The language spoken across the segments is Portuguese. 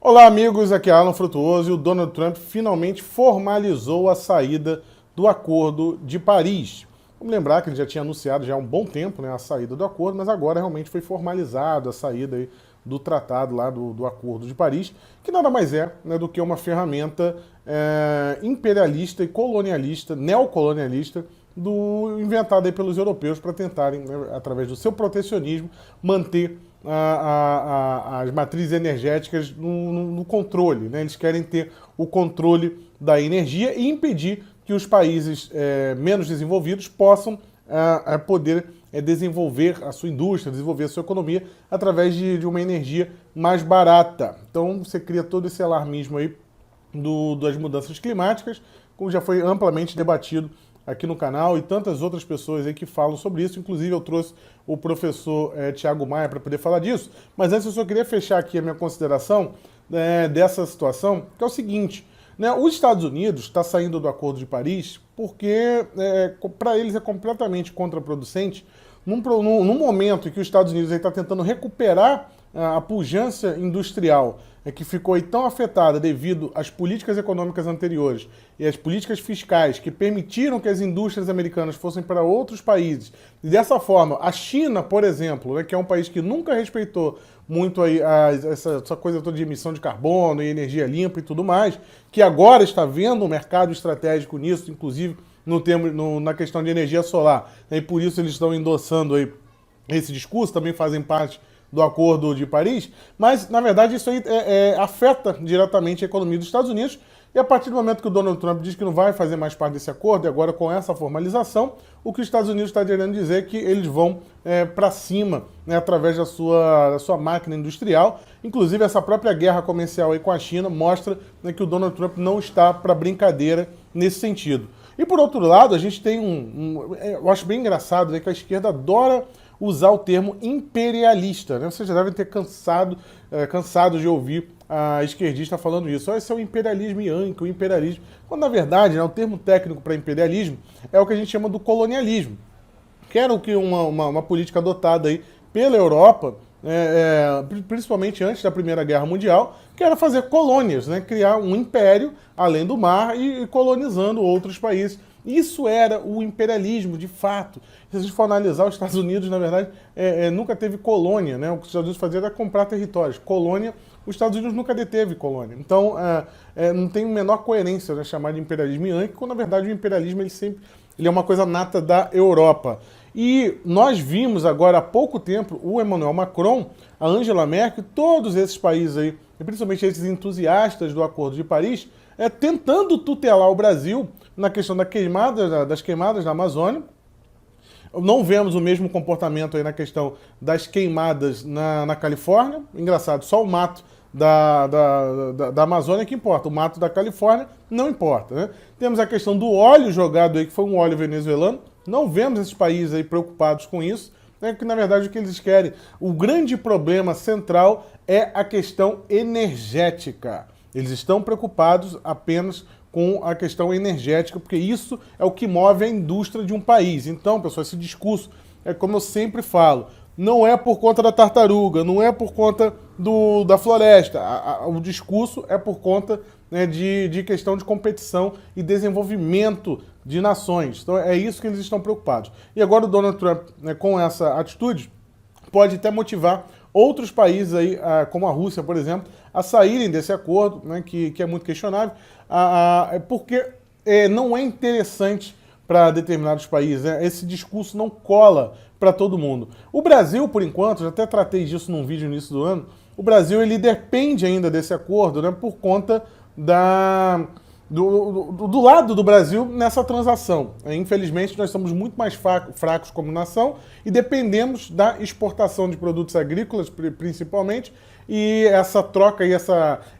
Olá, amigos, aqui é Alan Frutuoso e o Donald Trump finalmente formalizou a saída do Acordo de Paris. Vamos lembrar que ele já tinha anunciado já há um bom tempo, né, a saída do acordo, mas agora realmente foi formalizado a saída aí do tratado lá do Acordo de Paris, que nada mais é, né, do que uma ferramenta imperialista e colonialista, neocolonialista, inventada aí pelos europeus para tentarem, né, através do seu protecionismo, manter as matrizes energéticas no controle. Né? Eles querem ter o controle da energia e impedir que os países menos desenvolvidos possam poder desenvolver a sua indústria, desenvolver a sua economia através de uma energia mais barata. Então você cria todo esse alarmismo aí das mudanças climáticas, como já foi amplamente debatido aqui no canal, e tantas outras pessoas aí que falam sobre isso. Inclusive eu trouxe o professor Thiago Maia para poder falar disso. Mas antes eu só queria fechar aqui a minha consideração dessa situação, que é o seguinte, né, os Estados Unidos está saindo do Acordo de Paris porque para eles é completamente contraproducente num momento em que os Estados Unidos está tentando recuperar a pujança industrial que ficou aí tão afetada devido às políticas econômicas anteriores e às políticas fiscais que permitiram que as indústrias americanas fossem para outros países. E dessa forma, a China, por exemplo, né, que é um país que nunca respeitou muito aí essa coisa toda de emissão de carbono e energia limpa e tudo mais, que agora está vendo um mercado estratégico nisso, inclusive na questão de energia solar. E por isso eles estão endossando aí esse discurso, também fazem parte do Acordo de Paris, mas, na verdade, isso aí afeta diretamente a economia dos Estados Unidos, e a partir do momento que o Donald Trump diz que não vai fazer mais parte desse acordo, e agora com essa formalização, o que os Estados Unidos está querendo dizer é que eles vão para cima, né, através da sua máquina industrial. Inclusive, essa própria guerra comercial aí com a China mostra, né, que o Donald Trump não está para brincadeira nesse sentido. E, por outro lado, a gente tem eu acho bem engraçado, né, que a esquerda adora usar o termo imperialista, né? Vocês já devem ter cansado de ouvir a esquerdista falando isso. Esse é o imperialismo yankee, o imperialismo. Quando, na verdade, né, o termo técnico para imperialismo é o que a gente chama do colonialismo, que era uma política adotada aí pela Europa, principalmente antes da Primeira Guerra Mundial, que era fazer colônias, né? Criar um império além do mar e colonizando outros países. Isso era o imperialismo, de fato. Se a gente for analisar, os Estados Unidos, na verdade, nunca teve colônia, né? O que os Estados Unidos faziam era comprar territórios. Colônia, os Estados Unidos nunca deteve colônia. Então, não tem a menor coerência, né, chamar de imperialismo yankee, quando, na verdade, o imperialismo ele é uma coisa nata da Europa. E nós vimos agora há pouco tempo o Emmanuel Macron, a Angela Merkel, todos esses países aí, e principalmente esses entusiastas do Acordo de Paris, tentando tutelar o Brasil na questão das queimadas da Amazônia. Não vemos o mesmo comportamento aí na questão das queimadas na Califórnia. Engraçado, só o mato da Amazônia que importa. O mato da Califórnia não importa, né? Temos a questão do óleo jogado aí, que foi um óleo venezuelano. Não vemos esses países aí preocupados com isso, né? Que na verdade o que eles querem, o grande problema central é a questão energética. Eles estão preocupados apenas com a questão energética, porque isso é o que move a indústria de um país. Então, pessoal, esse discurso é como eu sempre falo, não é por conta da tartaruga, não é por conta da floresta. O discurso é por conta, né, de questão de competição e desenvolvimento de nações. Então, é isso que eles estão preocupados. E agora o Donald Trump, né, com essa atitude, pode até motivar outros países aí, como a Rússia, por exemplo, a saírem desse acordo, né, que é muito questionável, porque não é interessante para determinados países, né? Esse discurso não cola para todo mundo. O Brasil, por enquanto, já até tratei disso num vídeo no início do ano, o Brasil ele depende ainda desse acordo, né, por conta do lado do Brasil nessa transação. Infelizmente, nós somos muito mais fracos como nação e dependemos da exportação de produtos agrícolas, principalmente, e essa troca e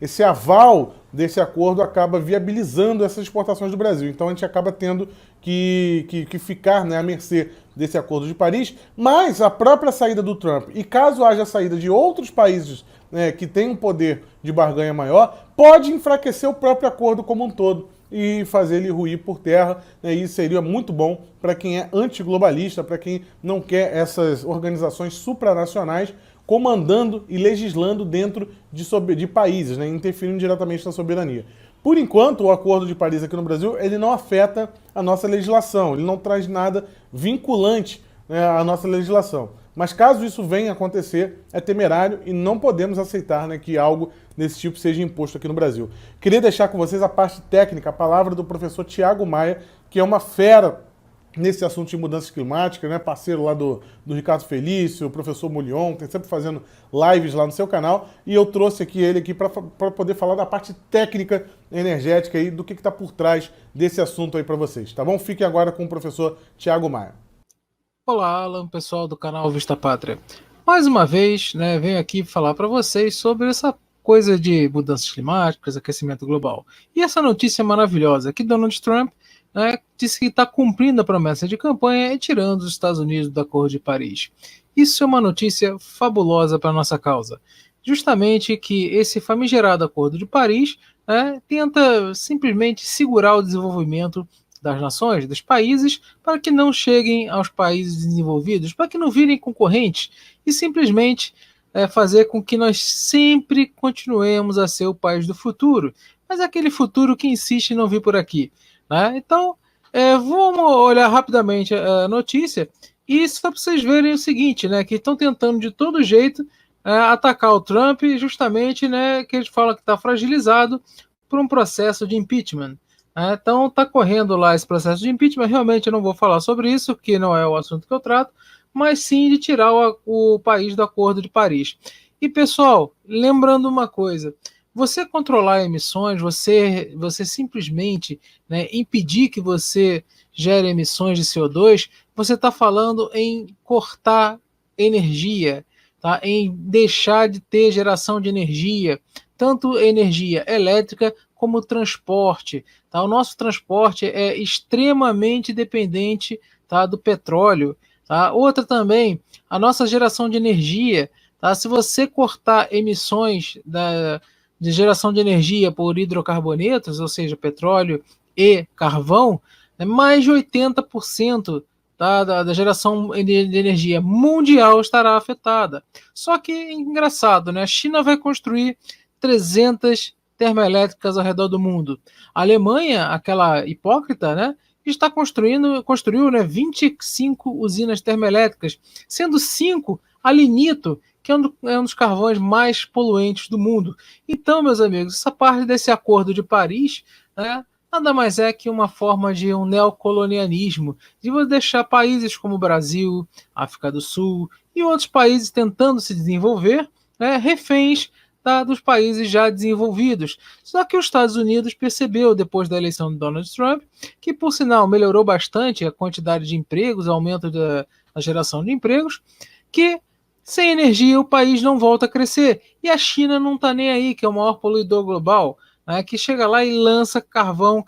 esse aval desse acordo acaba viabilizando essas exportações do Brasil. Então, a gente acaba tendo que ficar, né, à mercê desse Acordo de Paris, mas a própria saída do Trump, e caso haja saída de outros países, né, que têm um poder de barganha maior, pode enfraquecer o próprio acordo como um todo e fazer ele ruir por terra, né, e seria muito bom para quem é antiglobalista, para quem não quer essas organizações supranacionais comandando e legislando dentro de países, né, interferindo diretamente na soberania. Por enquanto, o Acordo de Paris aqui no Brasil, ele não afeta a nossa legislação, ele não traz nada vinculante, né, à nossa legislação. Mas caso isso venha a acontecer, é temerário e não podemos aceitar, né, que algo desse tipo seja imposto aqui no Brasil. Queria deixar com vocês a parte técnica, a palavra do professor Tiago Maia, que é uma fera nesse assunto de mudanças climáticas, né? Parceiro lá do Ricardo Felício, o professor Mulion, tem sempre fazendo lives lá no seu canal, e eu trouxe aqui ele aqui para poder falar da parte técnica energética aí, do que está por trás desse assunto aí para vocês, tá bom? Fiquem agora com o professor Tiago Maia. Olá, Alan, pessoal do canal Vista Pátria. Mais uma vez, né, venho aqui falar para vocês sobre essa coisa de mudanças climáticas, aquecimento global. E essa notícia maravilhosa que Donald Trump, né, disse que está cumprindo a promessa de campanha e tirando os Estados Unidos do Acordo de Paris. Isso é uma notícia fabulosa para a nossa causa. Justamente que esse famigerado Acordo de Paris, né, tenta simplesmente segurar o desenvolvimento das nações, dos países, para que não cheguem aos países desenvolvidos, para que não virem concorrentes e simplesmente fazer com que nós sempre continuemos a ser o país do futuro, mas aquele futuro que insiste em não vir por aqui. Né? Então, vamos olhar rapidamente a notícia e só para vocês verem o seguinte, né, que estão tentando de todo jeito atacar o Trump, justamente, né, que eles falam que está fragilizado por um processo de impeachment. Então está correndo lá esse processo de impeachment. Realmente eu não vou falar sobre isso, que não é o assunto que eu trato, mas sim de tirar o país do Acordo de Paris. E pessoal, lembrando uma coisa, você controlar emissões, você simplesmente, né, impedir que você gere emissões de CO2, você está falando em cortar energia, tá? Em deixar de ter geração de energia, tanto energia elétrica como transporte. Tá? O nosso transporte é extremamente dependente, tá, do petróleo. Tá? Outra também, a nossa geração de energia. Tá? Se você cortar emissões de geração de energia por hidrocarbonetos, ou seja, petróleo e carvão, mais de 80% da geração de energia mundial estará afetada. Só que, engraçado, né? A China vai construir 300 termoelétricas ao redor do mundo. A Alemanha, aquela hipócrita, né, construiu, né, 25 usinas termoelétricas, sendo 5 a lignito, que é um dos carvões mais poluentes do mundo. Então, meus amigos, essa parte desse Acordo de Paris, né, nada mais é que uma forma de um neocolonialismo, de deixar países como o Brasil, África do Sul e outros países tentando se desenvolver, né, reféns dos países já desenvolvidos. Só que os Estados Unidos percebeu, depois da eleição de Donald Trump, que, por sinal, melhorou bastante a quantidade de empregos, aumento da geração de empregos, que sem energia o país não volta a crescer. E a China não está nem aí, que é o maior poluidor global, né, que chega lá e lança carvão,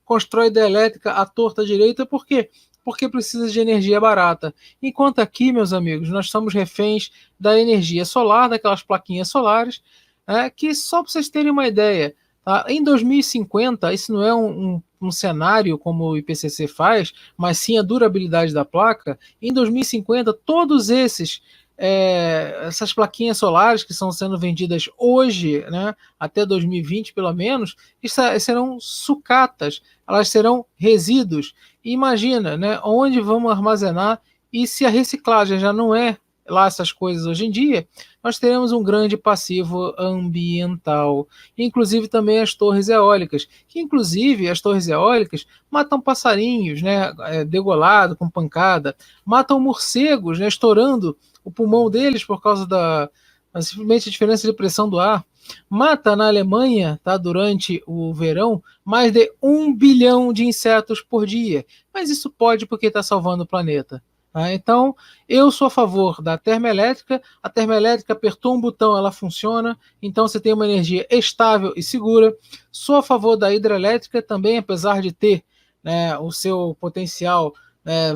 constrói hidrelétrica à torta direita, por quê? Porque precisa de energia barata. Enquanto aqui, meus amigos, nós somos reféns da energia solar, daquelas plaquinhas solares, que só para vocês terem uma ideia, tá? Em 2050, isso não é um cenário como o IPCC faz, mas sim a durabilidade da placa. Em 2050, todos essas plaquinhas solares que estão sendo vendidas hoje, né, até 2020 pelo menos, serão sucatas, elas serão resíduos. Imagina, né, onde vamos armazenar, e se a reciclagem já não é lá essas coisas hoje em dia, nós teremos um grande passivo ambiental. Inclusive também as torres eólicas, que inclusive as torres eólicas matam passarinhos, né, degolado, com pancada, matam morcegos, né, estourando o pulmão deles por causa simplesmente a diferença de pressão do ar. Mata na Alemanha, tá, durante o verão, mais de 1 bilhão de insetos por dia. Mas isso pode porque está salvando o planeta. Tá? Então, eu sou a favor da termoelétrica. A termoelétrica apertou um botão, ela funciona. Então, você tem uma energia estável e segura. Sou a favor da hidrelétrica também, apesar de ter, né, o seu potencial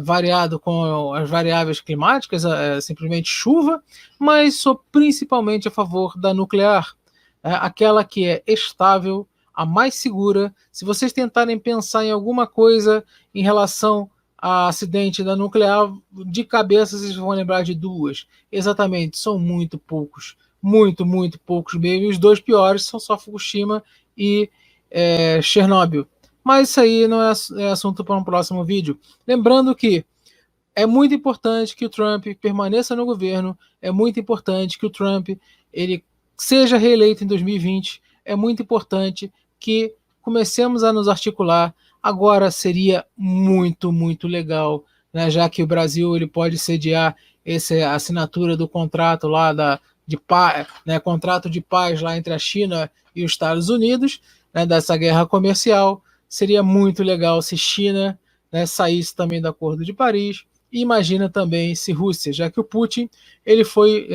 variado com as variáveis climáticas, simplesmente chuva, mas sou principalmente a favor da nuclear, aquela que é estável, a mais segura. Se vocês tentarem pensar em alguma coisa em relação acidente da nuclear, de cabeça vocês vão lembrar de duas. Exatamente, são muito poucos. Muito poucos mesmo. Os dois piores são só Fukushima e Chernobyl. Mas isso aí não é assunto para um próximo vídeo. Lembrando que é muito importante que o Trump permaneça no governo, é muito importante que o Trump ele seja reeleito em 2020, é muito importante que comecemos a nos articular. Agora seria muito legal, né, já que o Brasil ele pode sediar essa assinatura do contrato lá de paz, né, contrato de paz lá entre a China e os Estados Unidos, né, dessa guerra comercial. Seria muito legal se China, né, saísse também do Acordo de Paris. E imagina também se Rússia, já que o Putin ele foi,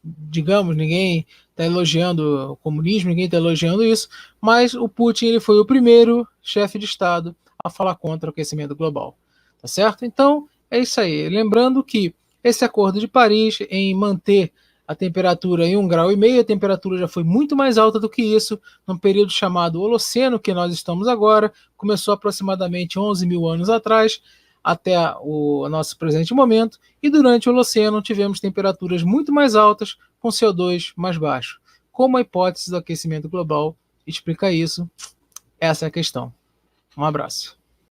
digamos, ninguém está elogiando o comunismo, ninguém está elogiando isso, mas o Putin ele foi o primeiro chefe de Estado a falar contra o aquecimento global. Tá certo? Então, é isso aí. Lembrando que esse Acordo de Paris em manter a temperatura em 1,5 graus, a temperatura já foi muito mais alta do que isso, num período chamado Holoceno, que nós estamos agora, começou aproximadamente 11 mil anos atrás, até o nosso presente momento, e durante o Holoceno tivemos temperaturas muito mais altas, com CO2 mais baixo. Como a hipótese do aquecimento global explica isso? Essa é a questão. Um abraço.